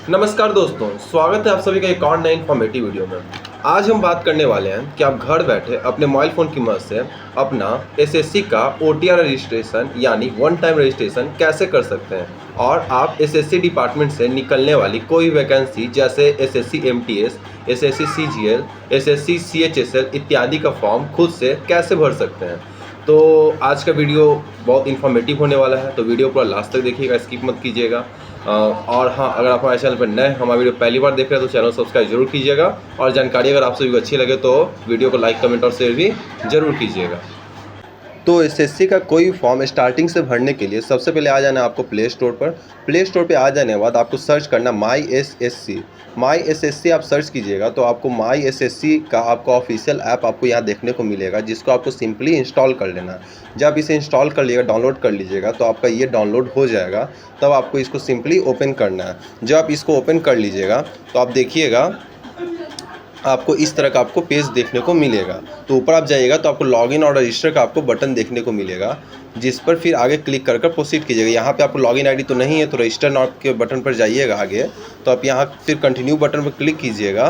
नमस्कार दोस्तों, स्वागत है आप सभी का एक और नए इन्फॉर्मेटिव वीडियो में। आज हम बात करने वाले हैं कि आप घर बैठे अपने मोबाइल फ़ोन की मदद से अपना एसएससी का ओटीआर रजिस्ट्रेशन यानी वन टाइम रजिस्ट्रेशन कैसे कर सकते हैं और आप एसएससी डिपार्टमेंट से निकलने वाली कोई वैकेंसी जैसे SSC MTS, SSC CGL, SSC CHSL इत्यादि का फॉर्म खुद से कैसे भर सकते हैं। तो आज का वीडियो बहुत इन्फॉर्मेटिव होने वाला है, तो वीडियो पूरा लास्ट तक देखिएगा, स्किप मत कीजिएगा। और हाँ, अगर आप हमारे चैनल पर नए हमारा वीडियो पहली बार देख रहे हैं तो चैनल सब्सक्राइब जरूर कीजिएगा और जानकारी अगर आप सभी को अच्छी लगे तो वीडियो को लाइक, कमेंट और शेयर भी जरूर कीजिएगा। तो एसएससी का कोई फॉर्म स्टार्टिंग से भरने के लिए सबसे पहले आ जाना है आपको प्ले स्टोर पर। प्ले स्टोर पे आ जाने के बाद आपको सर्च करना माई एसएससी आप सर्च कीजिएगा तो आपको माई एसएससी का आपका ऑफिशियल ऐप आपको यहाँ देखने को मिलेगा, जिसको आपको सिंपली इंस्टॉल कर लेना है। जब इसे इंस्टॉल कर लीजिएगा, डाउनलोड कर लीजिएगा तो आपका ये डाउनलोड हो जाएगा। तब आपको इसको सिंपली ओपन करना है। जब आप इसको ओपन कर लीजिएगा तो आप देखिएगा आपको इस तरह का आपको पेज देखने को मिलेगा। तो ऊपर आप जाइएगा तो आपको लॉगिन और रजिस्टर का आपको बटन देखने को मिलेगा, जिस पर फिर आगे क्लिक कर प्रोसीड कीजिएगा। यहाँ पे आपको लॉगिन आईडी तो नहीं है तो रजिस्टर नाउ के बटन पर जाइएगा आगे, तो आप यहाँ फिर कंटिन्यू बटन पर क्लिक कीजिएगा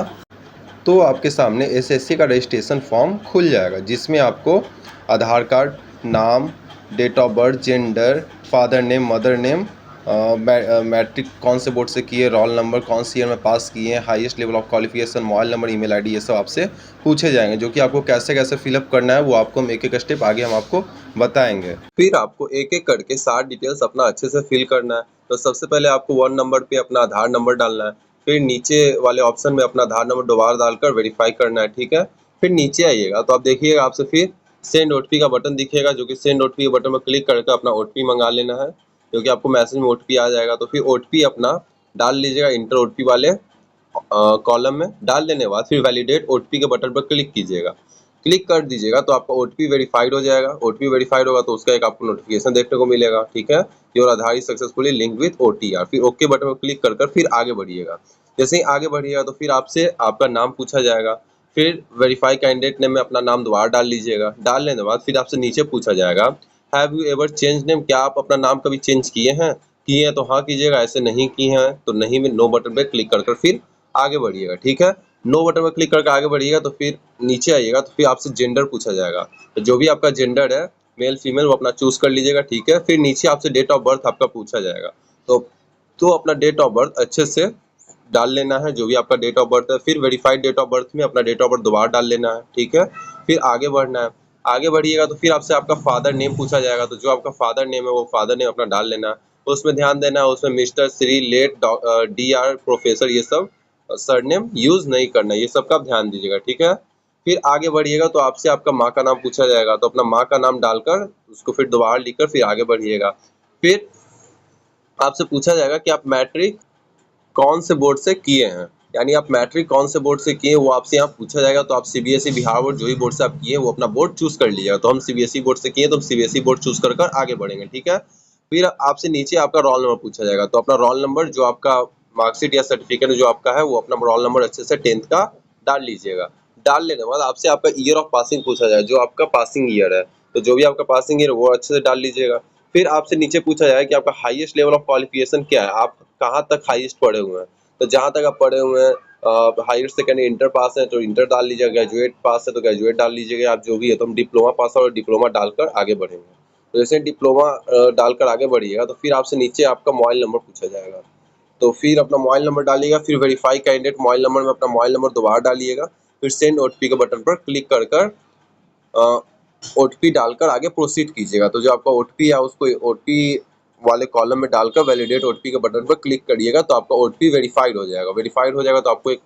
तो आपके सामने एसएससी का रजिस्ट्रेशन फॉर्म खुल जाएगा, जिसमें आपको आधार कार्ड, नाम, date of birth, gender, father name, mother name, matric कौन से बोर्ड से किए, रोल नंबर कौन सी ईयर में पास किए हैं, highest level of qualification, mobile number, email ID, ये सब आपसे पूछे जाएंगे, जो कि आपको कैसे कैसे फिलअप करना है वो आपको हम एक एक स्टेप आगे हम आपको बताएंगे। फिर आपको एक एक करके सारी डिटेल्स अपना अच्छे से फिल करना है। तो सबसे पहले आपको 1 नंबर पे अपना आधार नंबर डालना है। फिर नीचे वाले ऑप्शन में अपना आधार नंबर दोबारा डालकर वेरीफाई करना है, ठीक है। फिर नीचे आइएगा तो आप देखिएगा आपसे फिर सेंड ओटीपी का बटन दिखेगा, जो कि सेंड ओटीपी बटन पर क्लिक करके अपना ओटीपी मंगा लेना है, क्योंकि आपको मैसेज में ओटीपी आ जाएगा। तो फिर ओटीपी अपना डाल लीजिएगा, इंटर ओटीपी वाले कॉलम में डाल देने के बाद फिर वैलिडेट ओटीपी के बटन पर क्लिक कीजिएगा। क्लिक कर दीजिएगा तो आपका ओटीपी वेरीफाइड हो जाएगा। ओटीपी वेरीफाइड होगा तो उसका एक आपको नोटिफिकेशन देखने को मिलेगा, ठीक है। Your Aadhaar is successfully link with OTR. फिर ओके बटन पर क्लिक कर फिर आगे बढ़िएगा। जैसे ही आगे बढ़िएगा तो फिर आपसे आपका नाम पूछा जाएगा। फिर वेरीफाई कैंडिडेट नेम में अपना नाम दोबारा डाल लीजिएगा। डालने के बाद फिर आपसे नीचे पूछा जाएगा have you ever change name, क्या आप अपना नाम कभी चेंज किए हैं? किए हैं तो हाँ कीजिएगा, ऐसे नहीं किए हैं तो नहीं में नो बटन पे क्लिक कर फिर आगे बढ़िएगा, ठीक है। नो बटन पर क्लिक करके आगे बढ़िएगा तो फिर नीचे आइएगा तो फिर आपसे जेंडर पूछा जाएगा। तो जो भी आपका जेंडर है, मेल फीमेल, वो अपना चूज कर लीजिएगा, ठीक है। फिर नीचे आपसे डेट ऑफ बर्थ आपका पूछा जाएगा, तो अपना डेट ऑफ बर्थ अच्छे से डाल लेना है, जो भी आपका डेट ऑफ बर्थ है। फिर वेरीफाइड डेट ऑफ बर्थ में अपना डेट ऑफ बर्थ दोबारा डाल लेना है, ठीक है। फिर आगे बढ़ना है। आगे बढ़िएगा तो फिर आपसे आपका फादर नेम पूछा जाएगा, तो जो आपका फादर नेम है वो फादर नेम अपना डाल लेना है। तो उसमें ध्यान देना है, उसमें mister, Shri, late, DR, professor, ये सब सरनेम यूज नहीं करना, ये सब का आप ध्यान दीजिएगा, ठीक है। फिर आगे बढ़िएगा तो आपसे आपका माँ का नाम पूछा जाएगा, तो अपना माँ का नाम डालकर उसको फिर दोबारा लिखकर फिर आगे बढ़िएगा। फिर आपसे पूछा जाएगा कि आप मैट्रिक कौन से बोर्ड से किए हैं, यानी आप मैट्रिक कौन से बोर्ड से किए वो आपसे यहाँ पूछा जाएगा। तो आप सीबीएसई, बिहार बोर्ड, जो भी बोर्ड से आप किए वो अपना बोर्ड चूज कर लीजिएगा। तो हम सीबीएसई बोर्ड से किए तो हम सीबीएसई बोर्ड चूज कर आगे बढ़ेंगे, ठीक है। फिर आपसे नीचे आपका रोल नंबर पूछा जाएगा, तो अपना रोल नंबर जो आपका मार्कशीट या सर्टिफिकेट जो आपका है वो अपना रोल नंबर अच्छे से 10th का डाल लीजिएगा। डाल लेने के बाद आपसे आपका ईयर ऑफ पासिंग पूछा जाएगा, जो आपका पासिंग ईयर है, तो जो भी आपका पासिंग ईयर वो अच्छे से डाल लीजिएगा। फिर आपसे नीचे पूछा जाएगा कि आपका हाईएस्ट लेवल ऑफ क्वालिफिकेशन क्या है, आप कहाँ तक हाईएस्ट पढ़े हुए हैं। तो जहाँ तक आप पढ़े हुए हैं, हायर सेकेंडरी इंटर पास है तो इंटर डाल लीजिएगा, ग्रेजुएट पास है तो ग्रेजुएट डाल लीजिएगा, आप जो भी है। तो हम डिप्लोमा पास और डिप्लोमा डालकर आगे बढ़ेंगे। तो जैसे डिप्लोमा डालकर आगे बढ़िएगा तो फिर आपसे नीचे आपका मोबाइल नंबर पूछा जाएगा, तो फिर अपना मोबाइल नंबर डालिएगा। फिर वेरीफाई कैंडिडेट मोबाइल नंबर में अपना मोबाइल नंबर दोबारा डालिएगा। फिर सेंड ओटीपी के बटन पर क्लिक कर ओटीपी डालकर आगे प्रोसीड कीजिएगा। तो जो आपका ओटीपी है उसको ओटीपी वाले कॉलम में डालकर वैलिडेट ओटीपी के बटन पर क्लिक करिएगा, तो आपका ओटीपी वेरीफाइड हो जाएगा। वेरीफाइड हो जाएगा तो आपको एक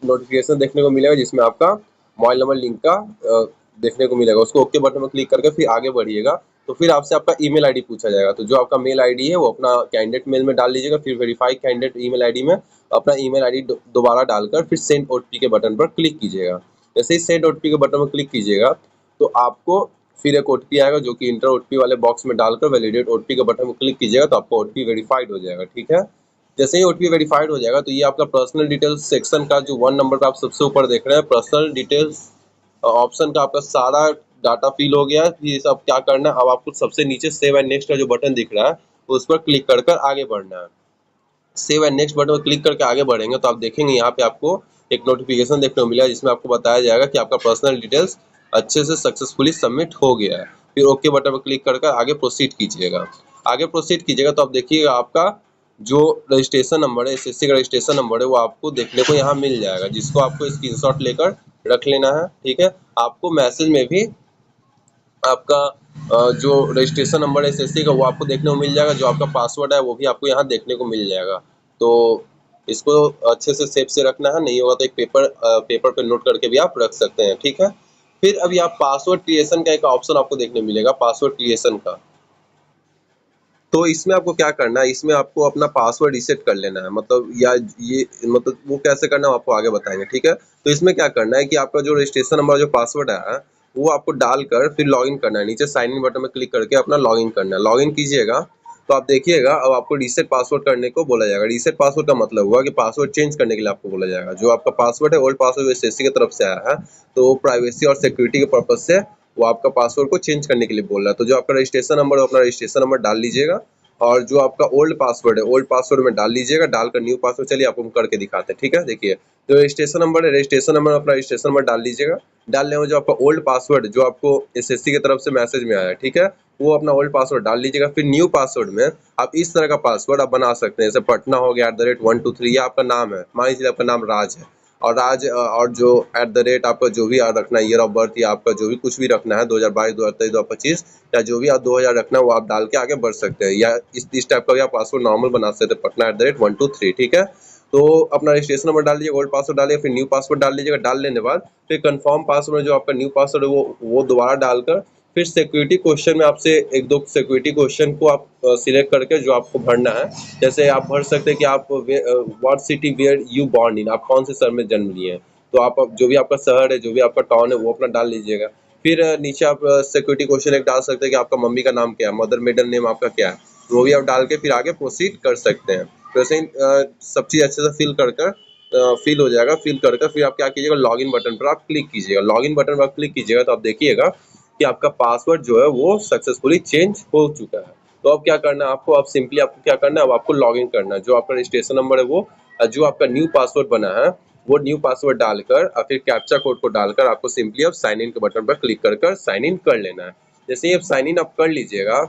नोटिफिकेशन देखने को मिलेगा, जिसमें आपका मोबाइल नंबर लिंक का देखने को मिलेगा। उसको ओके बटन पर क्लिक करके फिर आगे बढ़िएगा। तो फिर आपसे आपका ईमेल आईडी पूछा जाएगा, तो जो आपका मेल आईडी है वो अपना कैंडिडेट मेल में डाल लीजिएगा। फिर वेरीफाई कैंडिडेट ईमेल आईडी में अपना ईमेल आईडी दोबारा डालकर फिर सेंड ओटीपी के बटन पर क्लिक कीजिएगा। जैसे ही सेंड ओटीपी के बटन पर क्लिक कीजिएगा तो आपको फिर एक ओटीपी आएगा, जो कि इंटर ओटीपी वाले बॉक्स में डालकर वैलिडेट ओटीपी के बटन पर क्लिक कीजिएगा, तो आपका ओटीपी वेरीफाइड हो जाएगा, ठीक है। जैसे ही ओटीपी वेरीफाइड हो जाएगा तो ये आपका पर्सनल डिटेल्स सेक्शन का जो 1 नंबर पे आप सबसे ऊपर देख रहे हैं, पर्सनल डिटेल्स ऑप्शन का आपका सारा डाटा फिल हो गया है। ये सब क्या करना है, अब आपको सबसे नीचे सेव एंड नेक्स्ट का जो बटन दिख रहा है उस पर क्लिक कर कर आगे बढ़ना है। सेव एंड नेक्स्ट बटन पर क्लिक करके आगे बढ़ेंगे तो आप देखेंगे यहाँ पे आपको एक नोटिफिकेशन देखने को मिलेगा जिसमें आपको बताया जाएगा कि आपका पर्सनल डिटेल्स अच्छे से सक्सेसफुली सबमिट हो गया है। फिर ओके बटन पर क्लिक कर आगे प्रोसीड कीजिएगा। आगे प्रोसीड कीजिएगा तो आप देखिएगा आपका जो रजिस्ट्रेशन नंबर है, एसएससी का रजिस्ट्रेशन नंबर है, वो आपको देखने को यहाँ मिल जाएगा, जिसको आपको स्क्रीनशॉट लेकर रख लेना है। ठीक है, आपको मैसेज में भी आपका जो रजिस्ट्रेशन नंबर है एसएससी का वो आपको देखने को मिल जाएगा, जो आपका पासवर्ड है वो भी आपको यहाँ देखने को मिल जाएगा। तो इसको अच्छे से सेफ से रखना है, नहीं होगा तो एक पेपर पे नोट करके भी आप रख सकते हैं। ठीक है, फिर अभी आप पासवर्ड क्रिएशन का एक ऑप्शन आपको देखने मिलेगा, पासवर्ड क्रिएशन का। तो इसमें आपको क्या करना है, इसमें आपको अपना पासवर्ड रीसेट कर लेना है, मतलब या ये मतलब वो कैसे करना है वो आपको आगे बताएंगे। ठीक है, तो इसमें क्या करना है कि आपका जो रजिस्ट्रेशन नंबर जो पासवर्ड है वो आपको डालकर फिर लॉगिन करना है। नीचे साइन इन बटन में क्लिक करके अपना लॉगिन करना है। लॉगिन कीजिएगा तो आप देखिएगा अब आपको रीसेट पासवर्ड करने को बोला जाएगा। रीसेट पासवर्ड का मतलब हुआ कि पासवर्ड चेंज करने के लिए आपको बोला जाएगा। जो आपका पासवर्ड है ओल्ड पासवर्ड एसएससी की तरफ से आया है, तो प्राइवेसी और सिक्योरिटी के पर्पज से वो आपका पासवर्ड को चेंज करने के लिए बोल रहा है। तो जो आपका रजिस्ट्रेशन नंबर है अपना रजिस्ट्रेशन नंबर डाल लीजिएगा और जो आपका ओल्ड पासवर्ड है ओल्ड पासवर्ड में डाल लीजिएगा। डालकर न्यू पासवर्ड, चलिए आपको हम करके दिखाते हैं। ठीक है, देखिए जो रजिस्ट्रेशन नंबर है रजिस्ट्रेशन नंबर अपना रजिस्ट्रेशन नंबर डाल लीजिएगा। डालने में जो आपका ओल्ड पासवर्ड जो आपको एसएससी की तरफ से मैसेज में आया है, ठीक है, वो अपना ओल्ड पासवर्ड डाल लीजिएगा। फिर न्यू पासवर्ड में आप इस तरह का पासवर्ड आप बना सकते हैं, जैसे पटना हो गया @123, या आपका नाम है, मान लीजिए आपका नाम राज है और राज और जो आपका जो भी रखना है, ईयर ऑफ बर्थ या आपका जो भी कुछ भी रखना है 2022 2023 2025 या जो भी आप 2000 रखना है वो आप डाल के आगे बढ़ सकते हैं। या इस टाइप का भी आप पासवर्ड नॉर्मल बना सकते हैं, पटना @123। ठीक है, तो अपना रजिस्ट्रेशन नंबर डाल लीजिएगा, ओल्ड पासवर्ड डालिए, फिर न्यू पासवर्ड डाल लीजिएगा। डाल लेने बाद फिर कंफर्म पासवर्ड में जो आपका न्यू पासवर्ड है वो दोबारा डालकर फिर सिक्योरिटी क्वेश्चन में आपसे एक दो सिक्योरिटी क्वेश्चन को आप सिलेक्ट करके जो आपको भरना है, जैसे आप भर सकते हैं कि आप what city where you born in, आप कौन से शहर में जन्म लिए हैं। तो आप जो भी आपका शहर है, जो भी आपका टाउन है वो अपना डाल लीजिएगा। फिर नीचे आप सिक्योरिटी क्वेश्चन एक डाल सकते हैं कि आपका मम्मी का नाम क्या है, मदर मिडल नेम आपका क्या है, वो भी आप डाल के फिर आगे प्रोसीड कर सकते हैं। तो ऐसे ही सब चीज़ अच्छे से फिल हो जाएगा। फिल कर फिर आप क्या कीजिएगा, लॉगिन बटन पर आप क्लिक कीजिएगा। लॉगिन बटन पर आप क्लिक कीजिएगा तो आप देखिएगा कि आपका पासवर्ड जो है वो सक्सेसफुली चेंज हो चुका है। तो अब क्या करना है आपको, अब सिंपली आपको क्या करना है, अब आपको लॉगिन करना है। जो आपका रजिस्ट्रेशन नंबर है वो जो आपका न्यू पासवर्ड बना है वो न्यू पासवर्ड डालकर और फिर कैप्चा कोड को डालकर आपको सिंपली अब साइन इन के बटन पर क्लिक कर साइन इन कर लेना है। जैसे ही अब साइन इन आप कर लीजिएगा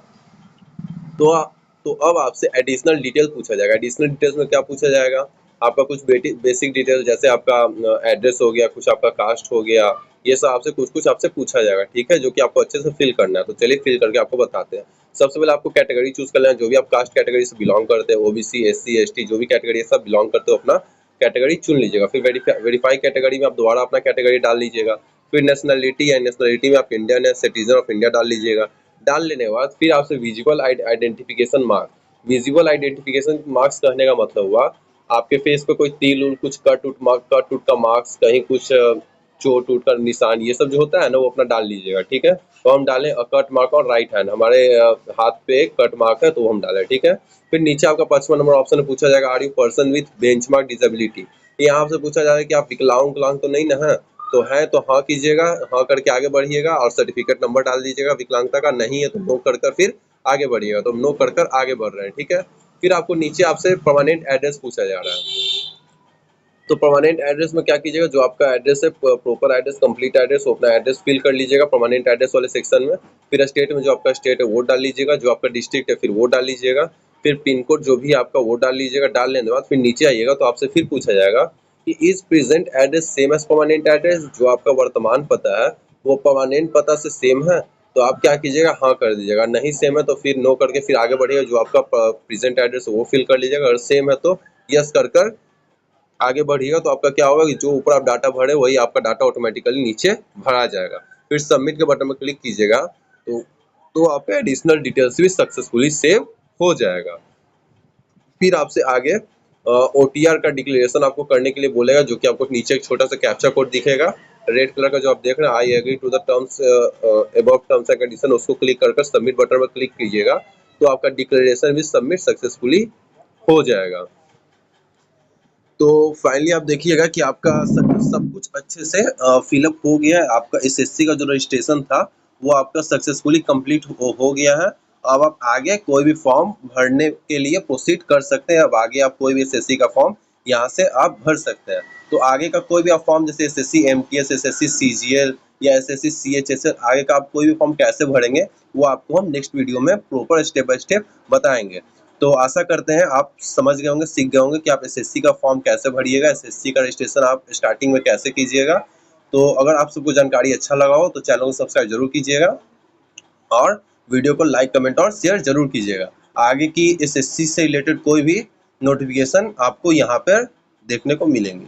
तो अब आपसे एडिशनल डिटेल पूछा जाएगा। एडिशनल डिटेल्स में क्या पूछा जाएगा, आपका कुछ बेसिक डिटेल, जैसे आपका एड्रेस हो गया, कुछ आपका कास्ट हो गया, ये सब आपसे कुछ आपसे पूछा जाएगा। ठीक है, जो कि आपको अच्छे से फिल करना है। तो चलिए फिल करके आपको बताते हैं। सबसे पहले आपको कैटेगरी चूज कर लेना है, जो भी आप कास्ट कैटेगरी से बिलोंग करते हैं, ओबीसी एससी एसटी जो भी कैटेगरी सब बिलोंग करते हो अपना कैटेगरी चुन लीजिएगा। फिर वेरीफाई कैटेगरी में आप दोबारा अपना कैटेगरी डाल लीजिएगा। फिर नेशनलिटी है, नेशनलिटी में आप इंडियन है, सिटीजन ऑफ इंडिया डाल लीजिएगा। डाल लेने के बाद फिर आपसे visual identification mark, visual identification marks कहने का मतलब हुआ आपके फेस पे कोई तिल उल कुछ कट उट का मार्क्स, कहीं कुछ चोट उट का निशान, ये सब जो होता है ना वो अपना डाल लीजिएगा। ठीक है, तो हम डालें कट मार्क और राइट हैंड, हमारे हाथ पे एक कट मार्क है तो वो हम डालें। ठीक है, फिर नीचे आपका 55 नंबर ऑप्शन में पूछा जाएगा are you person with benchmark disability. यहाँ आपसे पूछा जा रहा है कि आप विकलांग तो नहीं ना है, तो है तो हाँ कीजिएगा, हाँ करके आगे बढ़िएगा और सर्टिफिकेट नंबर डाल दीजिएगा विकलांगता का। नहीं है तो नो कर फिर आगे बढ़िएगा, तो नो कर आगे बढ़ रहे हैं। ठीक है, फिर आपको नीचे आपसे परमानेंट एड्रेस पूछा जा रहा है। तो परमानेंट एड्रेस में क्या कीजिएगा, जो आपका एड्रेस है प्रॉपर एड्रेस कंप्लीट एड्रेस वो अपना एड्रेस फिल कर लीजिएगा परमानेंट एड्रेस वाले सेक्शन में। फिर स्टेट में जो आपका स्टेट है वो डाल लीजिएगा, जो आपका डिस्ट्रिक्ट है फिर वो डाल लीजिएगा। फिर पिन कोड जो भी आपका वो डाल लीजिएगा। डाल लेने के बाद फिर नीचे आइएगा तो आपसे फिर पूछा जाएगा कि is present address same as permanent address, जो आपका वर्तमान पता है वो परमानेंट पता से सेम है। तो आप क्या कीजिएगा, हाँ कर दीजिएगा। नहीं सेम है तो फिर नो करके फिर आगे बढ़िएगा, जो आपका प्रेजेंट एड्रेस है वो फिल कर लीजिएगा। अगर सेम है तो यस कर आगे बढ़िएगा। तो आपका क्या होगा कि जो ऊपर आप डाटा भरे वही आपका डाटा ऑटोमेटिकली नीचे भरा जाएगा। फिर सबमिट के बटन में क्लिक कीजिएगा तो आपका एडिशनल डिटेल्स भी सक्सेसफुली सेव हो जाएगा। फिर आपसे आगे ओटीआर का डिक्लेरेशन आपको करने के लिए बोलेगा, जो कि आपको नीचे एक छोटा सा कैप्चा कोड दिखेगा रेड कलर का, जो आप देख रहे हैं I agree to the terms above terms and condition, उसको क्लिक कर सबमिट बटन में क्लिक कीजिएगा तो आपका डिक्लेरेशन भी सबमिट सक्सेसफुली हो जाएगा। तो फाइनली आप देखिएगा कि आपका सब कुछ अच्छे से फिलअप हो गया है। आपका एसएससी का जो रजिस्ट्रेशन था वो आपका सक्सेसफुली कंप्लीट हो गया है अब आप आगे कोई भी फॉर्म भरने के लिए प्रोसीड कर सकते हैं। अब आगे आप कोई भी एसएससी का फॉर्म यहाँ से आप भर सकते हैं। तो आगे का कोई भी आप फॉर्म जैसे एसएससी एमटीएस, एसएससी सीजीएल या एसएससी सीएचएसएल, आगे का आप कोई भी फॉर्म कैसे भरेंगे वो आपको हम नेक्स्ट वीडियो में प्रॉपर स्टेप बाय स्टेप बताएंगे। तो आशा करते हैं आप समझ गए होंगे, सीख गए होंगे कि आप एसएससी का फॉर्म कैसे भरिएगा, एसएससी का रजिस्ट्रेशन आप स्टार्टिंग में कैसे कीजिएगा। तो अगर आप सबको जानकारी अच्छा लगा हो तो चैनल को सब्सक्राइब जरूर कीजिएगा और वीडियो को लाइक, कमेंट और शेयर जरूर कीजिएगा। आगे की एसएससी से रिलेटेड कोई भी नोटिफिकेशन आपको यहाँ पर देखने को मिलेंगे।